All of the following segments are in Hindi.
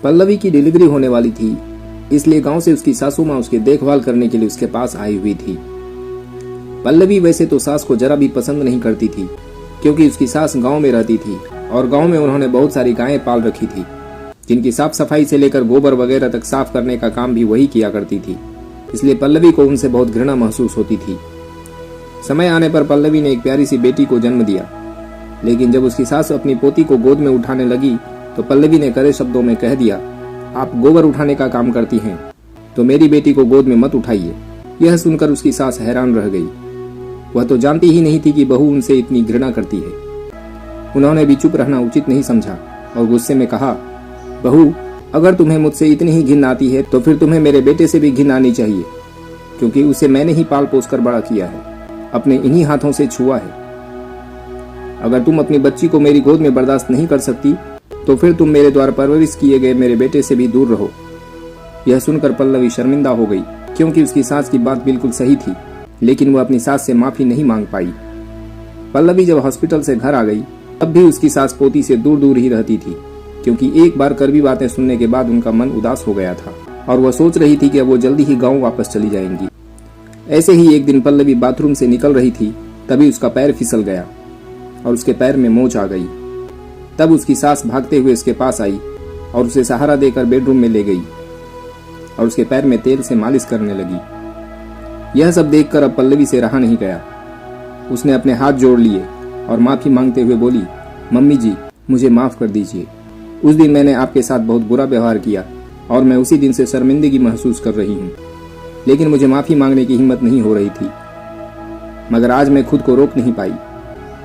पल्लवी की डिलीवरी होने वाली थी, इसलिए गांव से उसकी सासू माँ उसकी देखभाल करने के लिए उसके पास आई हुई थी। पल्लवी वैसे तो सास को जरा भी पसंद नहीं करती थी, क्योंकि उसकी सास गांव में रहती थी और गांव में उन्होंने बहुत सारी गायें पाल रखी थी, जिनकी साफ सफाई से लेकर गोबर वगैरह तक साफ करने का काम भी वही किया करती थी। इसलिए पल्लवी को उनसे बहुत घृणा महसूस होती थी। समय आने पर पल्लवी ने एक प्यारी सी बेटी को जन्म दिया, लेकिन जब उसकी सास अपनी पोती को गोद में उठाने लगी तो पल्लवी ने कड़े शब्दों में कह दिया, आप गोबर उठाने का काम करती हैं तो मेरी बेटी को गोद में मत उठाइए। यह सुनकर उसकी सास हैरान रह गई। वह तो जानती ही नहीं थी कि बहू उनसे इतनी घृणा करती है। उन्होंने भी चुप रहना उचित नहीं समझा और गुस्से में कहा, बहू, अगर तुम्हें मुझसे इतनी ही घिन आती है तो फिर तुम्हें मेरे बेटे से भी घिन आनी चाहिए, क्योंकि उसे मैंने ही पाल पोस कर बड़ा किया है, अपने इन्हीं हाथों से छुआ है। अगर तुम अपनी बच्ची को मेरी गोद में बर्दाश्त नहीं कर सकती तो फिर तुम मेरे द्वारा परवरिश किए गए मेरे बेटे से भी दूर रहो। यह सुनकर पल्लवी शर्मिंदा हो गई, क्योंकि उसकी सास की बात बिल्कुल सही थी, लेकिन वह अपनी सास से माफी नहीं मांग पाई। पल्लवी जब हॉस्पिटल से घर आ गई तब भी उसकी सास पोती से दूर दूर ही रहती थी, क्योंकि एक बार कड़वी बातें सुनने के बाद उनका मन उदास हो गया था और वह सोच रही थी कि अब वो जल्दी ही गाँव वापस चली जाएंगी। ऐसे ही एक दिन पल्लवी बाथरूम से निकल रही थी, तभी उसका पैर फिसल गया और उसके पैर में मोच आ गई। तब उसकी सास भागते हुए उसके पास आई और उसे सहारा देकर बेडरूम में ले गई और उसके पैर में तेल से मालिश करने लगी। यह सब देखकर अब पल्लवी से रहा नहीं गया। उसने अपने हाथ जोड़ लिए और माफी मांगते हुए बोली, मम्मी जी, मुझे माफ कर दीजिए। उस दिन मैंने आपके साथ बहुत बुरा व्यवहार किया और मैं उसी दिन से शर्मिंदगी महसूस कर रही हूँ, लेकिन मुझे माफी मांगने की हिम्मत नहीं हो रही थी। मगर आज मैं खुद को रोक नहीं पाई।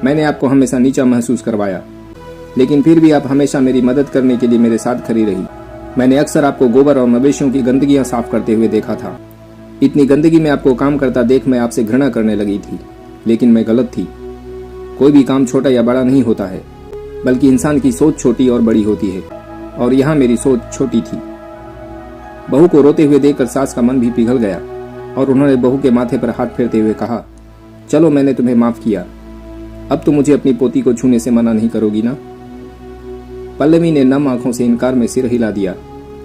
मैंने आपको हमेशा नीचा महसूस करवाया, लेकिन फिर भी आप हमेशा मेरी मदद करने के लिए मेरे साथ खड़ी रही। मैंने अक्सर आपको गोबर और मवेशियों की गंदगियां साफ करते हुए देखा था। इतनी गंदगी में आपको काम करता देख मैं आपसे घृणा करने लगी थी, लेकिन मैं गलत थी। कोई भी काम छोटा या बड़ा नहीं होता है, बल्कि इंसान की सोच छोटी और बड़ी होती है, और यहाँ मेरी सोच छोटी थी। बहू को रोते हुए देखकर सास का मन भी पिघल गया और उन्होंने बहू के माथे पर हाथ फेरते हुए कहा, चलो मैंने तुम्हें माफ किया, अब तो मुझे अपनी पोती को छूने से मना नहीं करोगी ना। पल्लवी ने नम आंखों से इनकार में सिर हिला दिया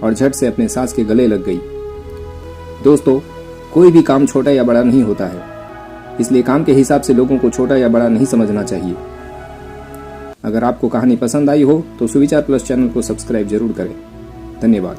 और झट से अपने सास के गले लग गई। दोस्तों, कोई भी काम छोटा या बड़ा नहीं होता है, इसलिए काम के हिसाब से लोगों को छोटा या बड़ा नहीं समझना चाहिए। अगर आपको कहानी पसंद आई हो तो सुविचार प्लस चैनल को सब्सक्राइब जरूर करें। धन्यवाद।